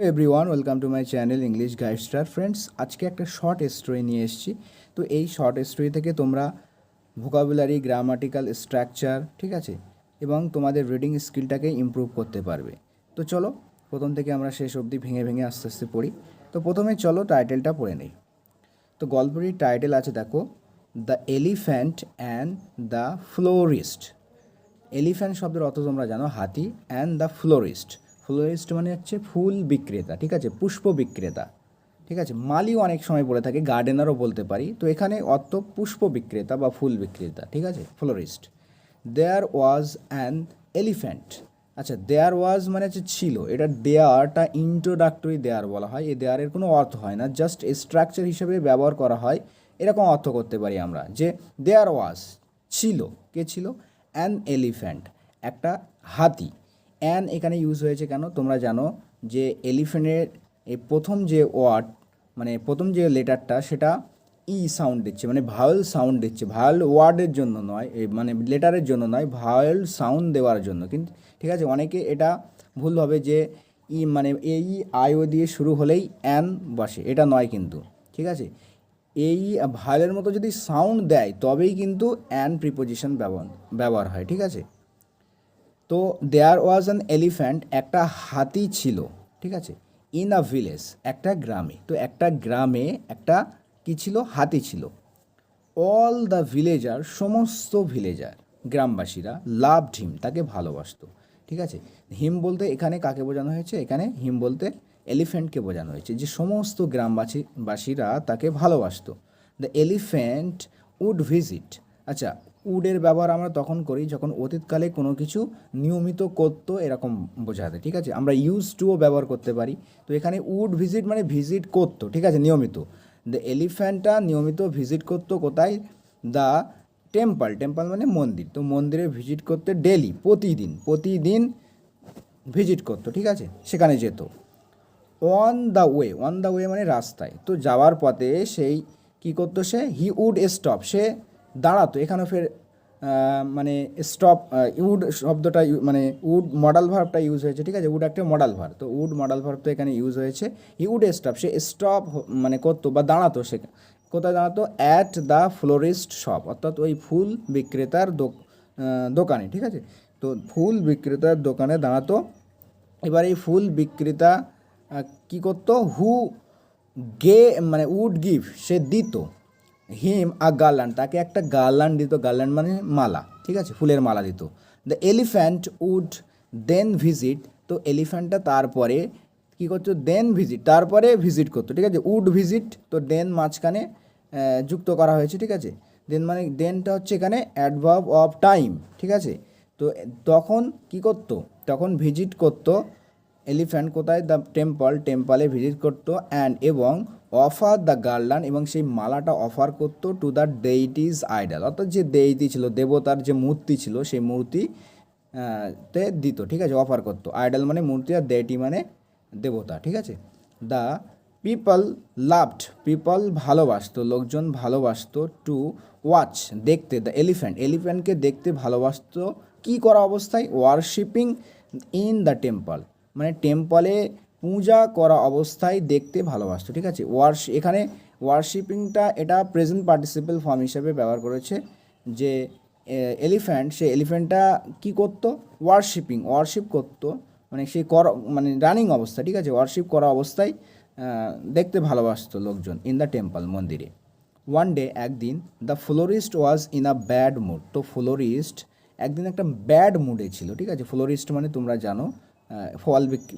Everyone welcome to my channel English guide star friends. আজকে একটা short story নিয়ে এসেছি। তো এই শর্ট স্টোরি থেকে তোমরা ভোকাবুলারি, গ্রামাটিক্যাল স্ট্রাকচার, ঠিক আছে, এবং তোমাদের রিডিং স্কিলটাকে ইমপ্রুভ করতে পারবে। তো চলো প্রথম থেকে আমরা শেষ অবধি ভেঙে ভেঙে আস্তে আস্তে পড়ি। তো প্রথমে চলো টাইটেলটা পড়ে নেই। তো গল্পটির টাইটেল আছে, দেখো, the elephant and the florist. Elephant শব্দের অর্থ তোমরা জানো হাতি, অ্যান্ড দ্য ফ্লোরিস্ট। ফ্লোরিস্ট মানে হচ্ছে ফুল বিক্রেতা, ঠিক আছে, পুষ্প বিক্রেতা, ঠিক আছে। মালিও অনেক সময় বলে থাকে, গার্ডেনারও বলতে পারি। তো এখানে অর্থ পুষ্প বিক্রেতা বা ফুল বিক্রেতা, ঠিক আছে, florist. There was an elephant. আচ্ছা, দেয়ার ওয়াজ মানে হচ্ছে ছিল, এটা দেয়ারটা ইন্ট্রোডাক্টরি দেয়ার বলা হয়। এই দেয়ারের কোনো অর্থ হয় না, জাস্ট স্ট্রাকচার হিসেবে ব্যবহার করা হয়। এরকম অর্থ করতে পারি আমরা যে দেয়ার ওয়াজ ছিল, কে ছিল, অ্যান এলিফ্যান্ট একটা হাতি। অ্যান এখানে ইউজ হয়েছে কেন তোমরা জানো যে এলিফ্যান্টের এই প্রথম যে ওয়ার্ড, মানে প্রথম যে লেটারটা, সেটা ই সাউন্ড দিচ্ছে, মানে ভাওয়েল সাউন্ড দিচ্ছে। ভাওয়েল ওয়ার্ডের জন্য নয়, মানে লেটারের জন্য নয়, ভাওয়েল সাউন্ড দেওয়ার জন্য। কিন্তু ঠিক আছে, অনেকে এটা ভুল হবে যে ই মানে এই আইও দিয়ে শুরু হলেই অ্যান বসে, এটা নয় কিন্তু, ঠিক আছে। এই ভাওয়েলের মতো যদি সাউন্ড দেয় তবেই কিন্তু অ্যান প্রিপোজিশন ব্যবহার হয়, ঠিক আছে। তো দেয়ার ওয়াজ অ্যান এলিফ্যান্ট, একটা হাতি ছিল, ঠিক আছে, ইন আ ভিলেজ, একটা গ্রামে। তো একটা গ্রামে একটা কী ছিল, হাতি ছিল। অল দ্য ভিলেজার, সমস্ত ভিলেজার, গ্রামবাসীরা, লাভড হিম, তাকে ভালোবাসতো, ঠিক আছে। হিম বলতে এখানে কাকে বোঝানো হয়েছে, এখানে হিম বলতে এলিফ্যান্টকে বোঝানো হয়েছে, যে সমস্ত গ্রামবাসীরা তাকে ভালোবাসতো। The elephant would visit. আচ্ছা, উডের ব্যবহার আমরা তখন করি যখন অতীতকালে কোনো কিছু নিয়মিত করতো, এরকম বোঝাতে, ঠিক আছে। আমরা ইউজ টুও ব্যবহার করতে পারি। তো এখানে উড ভিজিট মানে ভিজিট করতো, ঠিক আছে, নিয়মিত। দ্য এলিফ্যান্টটা নিয়মিত ভিজিট করতো কোথায়, দ্য টেম্পল, টেম্পল মানে মন্দির। তো মন্দিরে ভিজিট করতে ডেলি, প্রতিদিন ভিজিট করতো, ঠিক আছে, সেখানে যেত। On the way, on the way মানে রাস্তায়। তো যাওয়ার পথে সেই কী করতো, সে হি উড স্টপ, সে দাঁড়াতো। এখানে ফের মানে স্টপ, উড শব্দটা মানে উড মডাল ভার্বটা ইউজ হয়েছে, ঠিক আছে। উড একটা মডাল ভার্ব, তো উড মডাল ভার্ব তো এখানে ইউজ হয়েছে। হি উড স্টপ, সে স্টপ মানে করতো বা দাঁড়াতো। সে কোথায় দাঁড়াতো, অ্যাট দ্য ফ্লোরিস্ট শপ, অর্থাৎ ওই ফুল বিক্রেতার দোকানে, ঠিক আছে। তো ফুল বিক্রেতার দোকানে দাঁড়াতো। এবার এই ফুল বিক্রেতা কী করতো, হু মানে উড গিভ, সে দিত, হিম আ গার্ল্যান্ড, তাকে একটা গার্ল্যান্ড দিত। গার্ল্যান্ড মানে মালা, ঠিক আছে, ফুলের মালা দিত। The elephant would then visit. তো এলিফ্যান্টটা তারপরে কী করতো, দেন ভিজিট, তারপরে ভিজিট করতো, ঠিক আছে। উড ভিজিট, তো দেন মাঝখানে যুক্ত করা হয়েছে, ঠিক আছে। দেন মানে দেনটা হচ্ছে এখানে অ্যাডভার্ব অফ টাইম, ঠিক আছে। তো তখন কী করতো, তখন ভিজিট করতো এলিফ্যান্ট কোথায়, দ্য টেম্পল, টেম্পলে ভিজিট করতো, অ্যান্ড এবং অফার দ্য গার্ল্যান্ড, এবং সেই মালাটা অফার করতো টু দ্য ডেইটিজ আইডল, অর্থাৎ যে দেইটি ছিল, দেবতার যে মূর্তি ছিল, সেই মূর্তি তে দিত, ঠিক আছে, অফার করতো। আইডল মানে মূর্তি, আর ডেইটি মানে দেবতা, ঠিক আছে। দ্য পিপল লাভড, পিপল ভালোবাসতো, লোকজন ভালোবাসতো, টু ওয়াচ, দেখতে, দ্য এলিফ্যান্ট, এলিফ্যান্টকে দেখতে ভালোবাসতো, কী করা অবস্থায়, ওয়ারশিপিং ইন দ্য টেম্পল, মানে টেম্পলে পূজা করা অবস্থায় দেখতে ভালোবাসতো, ঠিক আছে। এখানে ওয়ারশিপিংটা এটা প্রেজেন্ট পার্টিসিপেল ফর্ম হিসেবে ব্যবহার করেছে, যে এলিফ্যান্ট, সে এলিফ্যান্টটা কী করতো, ওয়ারশিপ করতো, মানে সেই মানে রানিং অবস্থা, ঠিক আছে, ওয়ারশিপ করা অবস্থায় দেখতে ভালোবাসতো লোকজন, ইন দ্য টেম্পল, মন্দিরে। ওয়ান ডে, একদিন, the florist was in a bad mood. তো ফ্লোরিস্ট একদিন একটা ব্যাড মুডে ছিল, ঠিক আছে। ফ্লোরিস্ট মানে তোমরা জানো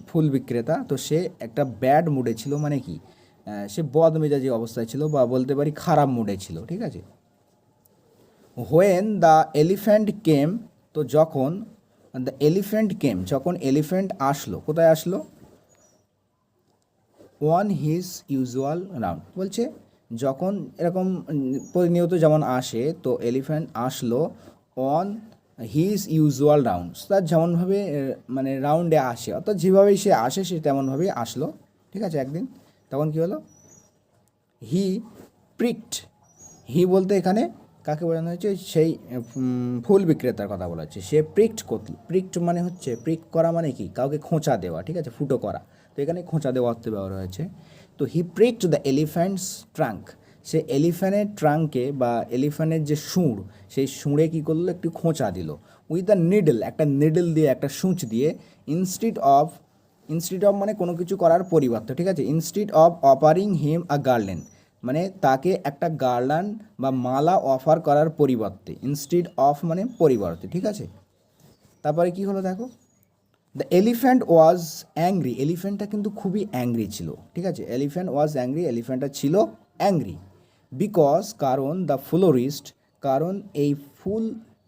ফুল বিক্রেতা। তো সে একটা ব্যাড মুডে ছিল, মানে কি, সে বদমেজাজি অবস্থায় ছিল, বা বলতে পারি খারাপ মুডে ছিল, ঠিক আছে। হোয়েন দ্য এলিফ্যান্ট কেম, তো যখন দ্য এলিফ্যান্ট কেম, যখন এলিফ্যান্ট আসলো, কোথায় আসলো, ওয়ান হিজ ইউজুয়াল রাউন্ড, বলছে যখন এরকম প্রতিনিয়ত যেমন আসে, তো এলিফ্যান্ট আসলো অন হিজ ইউজুয়াল রাউন্ডস, তার যেমনভাবে মানে রাউন্ডে আসে, অর্থাৎ যেভাবেই সে আসে সে তেমনভাবেই আসলো, ঠিক আছে। একদিন তখন কী হলো, হি প্রিকড, হি বলতে এখানে কাকে বোঝানো হয়েছে, সেই ফুল বিক্রেতার কথা বলা হচ্ছে। সে প্রিকড মানে হচ্ছে প্রিক করা, মানে কি, কাউকে খোঁচা দেওয়া, ঠিক আছে, ফুটো করা। তো এখানে খোঁচা দেওয়া অর্থে ব্যবহার হয়েছে। তো হি প্রিকড দ্য এলিফ্যান্টস ট্রাঙ্ক, সে এলিফ্যান্টের ট্রাঙ্কে বা এলিফ্যান্টের যে সুঁড়, সেই সুঁড়ে কী করলো, একটু খোঁচা দিল। উইথ দ্য নিডল, একটা নিডল দিয়ে, একটা সূচ দিয়ে, ইনস্টিড অফ মানে কোনো কিছু করার পরিবর্তে, ঠিক আছে, instead of offering him a garland, মানে তাকে একটা গার্ল্যান্ড বা মালা অফার করার পরিবর্তে, ইনস্টিড অফ মানে পরিবর্তে, ঠিক আছে। তারপরে কি হলো দেখো, দ্য এলিফ্যান্ট ওয়াজ অ্যাংরি, এলিফ্যান্টটা কিন্তু খুবই অ্যাংরি ছিল, ঠিক আছে, এলিফ্যান্ট ওয়াজ অ্যাংরি, এলিফ্যান্টটা ছিল অ্যাংরি, বিকজ কারণ দ্য ফ্লোরিস্ট, কারণ এই ফুল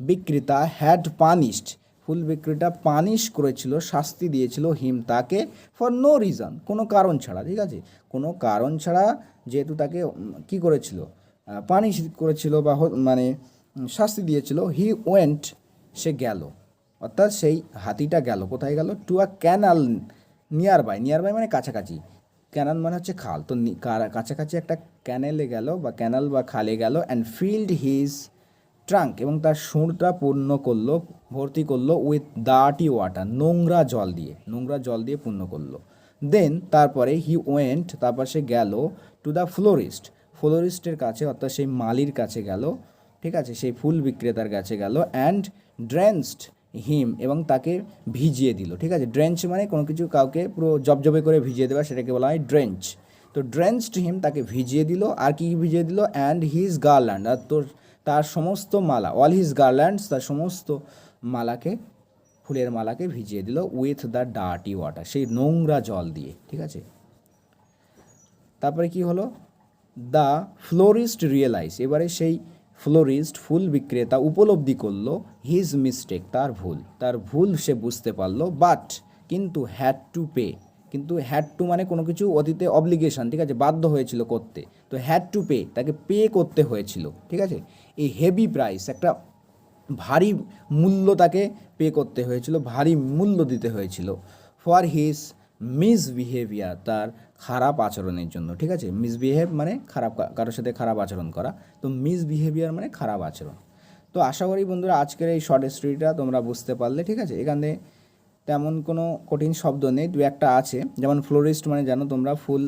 বিক্রেতা হ্যাড পানিশড, ফুল বিক্রেতা পানিশ করেছিল, শাস্তি দিয়েছিল হিম তাকে, ফর নো রিজন, কোনো কারণ ছাড়া, ঠিক আছে, কোনো কারণ ছাড়া যেহেতু তাকে কি করেছিল, পানিশ করেছিল বা মানে শাস্তি দিয়েছিল, হি ওয়েন্ট, সে গেল, অর্থাৎ সেই হাতিটা গেল, কোথায় গেল, to a canal nearby মানে কাছাকাছি, ক্যানাল মানে হচ্ছে খাল, তো কাছাকাছি একটা ক্যানেলে গেল বা ক্যানাল বা খালে গেল, অ্যান্ড ফিল্ড হিজ ট্রাঙ্ক, এবং তার সুঁড়টা পূর্ণ করলো, ভর্তি করলো, উইথ ডার্টি ওয়াটার, নোংরা জল দিয়ে পূর্ণ করলো। দেন তারপরে হি ওয়েন্ট, তারপর সে গেল, টু দ্য ফ্লোরিস্টের কাছে, অর্থাৎ সেই মালির কাছে গেল, ঠিক আছে, সেই ফুল বিক্রেতার কাছে গেল, অ্যান্ড ড্রেন্সড হিম, এবং তাকে ভিজিয়ে দিল, ঠিক আছে, ড্রেঞ্চ মানে কোনো কিছু কাউকে পুরো জবজবে করে ভিজিয়ে দেওয়া, সেটাকে বলা হয় ড্রেঞ্চ। তো ড্রেঞ্চড হিম, তাকে ভিজিয়ে দিল, আর কি ভিজিয়ে দিল, অ্যান্ড হিজ গার্ল্যান্ড, আর তার সমস্ত মালা, অল হিজ গার্ল্যান্ডস, তার সমস্ত মালাকে, ফুলের মালাকে ভিজিয়ে দিল, উইথ দ্য ডার্টি ওয়াটার, সেই নোংরা জল দিয়ে, ঠিক আছে। তারপরে কি হলো, দ্য ফ্লোরিস্ট রিয়েলাইজ, এবারে সেই ফ্লোরিস্ট ফুল বিক্রেতা উপলব্ধি করলো, হিজ মিস্টেক, তার ভুল সে বুঝতে পারলো, বাট কিন্তু হ্যাড টু পে, কিন্তু হ্যাড টু মানে কোনো কিছু অতীতে অব্লিগেশন, ঠিক আছে, বাধ্য হয়েছিল করতে, তো হ্যাড টু পে, তাকে পে করতে হয়েছিল, ঠিক আছে, এই হেভি প্রাইস, একটা ভারী মূল্য তাকে পে করতে হয়েছিল, ভারী মূল্য দিতে হয়েছিল, ফর হিজ মিসবিহেভিয়ার, তার খারাপ আচরণের জন্য, ঠিক আছে, মিসবিহেভ মানে খারাপ, কারোর সাথে খারাপ আচরণ করা, তো মিসবিহেভিয়ার মানে খারাপ আচরণ। তো আশা করি বন্ধুরা আজকের এই শর্ট স্টোরিটা তোমরা বুঝতে পারলে, ঠিক আছে, এখানে তেমন কোনো কঠিন শব্দ নেই, দু একটা আছে, যেমন ফ্লোরিস্ট মানে জানো তোমরা, ফুল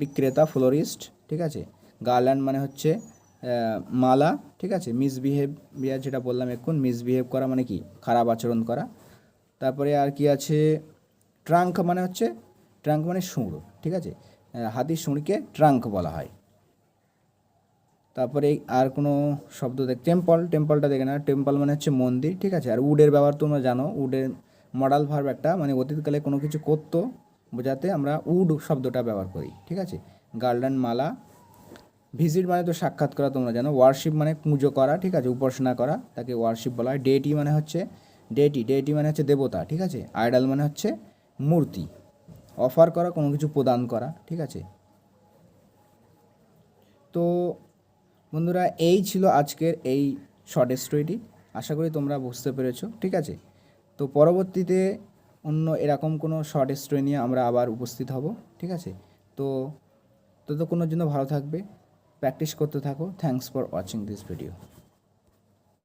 বিক্রেতা, ফ্লোরিস্ট, ঠিক আছে, গার্ল্যান্ড মানে হচ্ছে মালা, ঠিক আছে, মিসবিহেভিয়ার যেটা বললাম এখন, মিসবিহেভ করা মানে কি, খারাপ আচরণ করা। তারপরে আর কি আছে, ট্রাঙ্ক মানে সুঁড়, ঠিক আছে, হাতির সুঁড়কে ট্রাঙ্ক বলা হয়। তারপরে আর কোনো শব্দ টেম্পলটা দেখে না, টেম্পল মানে হচ্ছে মন্দির, ঠিক আছে, আর উডের ব্যবহার তোমরা জানো, উডের মডাল ভার্ব একটা, মানে অতীতকালে কোনো কিছু করতো বোঝাতে আমরা উড শব্দটা ব্যবহার করি, ঠিক আছে, গার্ল্যান্ড মালা। ভিজিট মানে তো সাক্ষাৎ করা তোমরা জানো, ওয়ার্শিপ মানে পুজো করা, ঠিক আছে, উপাসনা করা, তাকে ওয়ার্শিপ বলা হয়। ডেটি মানে হচ্ছে দেবতা, ঠিক আছে, আইডল মানে হচ্ছে মূর্তি। অফার করা, কোনো কিছু প্রদান করা, ঠিক আছে। তো বন্ধুরা এই ছিল আজকের এই শর্ট স্টোরিটি, আশা করি তোমরা বুঝতে পেরেছো, ঠিক আছে। তো পরবর্তীতে অন্য এরকম কোনো শর্ট স্টোরি নিয়ে আমরা আবার উপস্থিত হব, ঠিক আছে। তো ততক্ষণের জন্য ভালো থাকবে, প্র্যাকটিস করতে থাকো। Thanks for watching this video.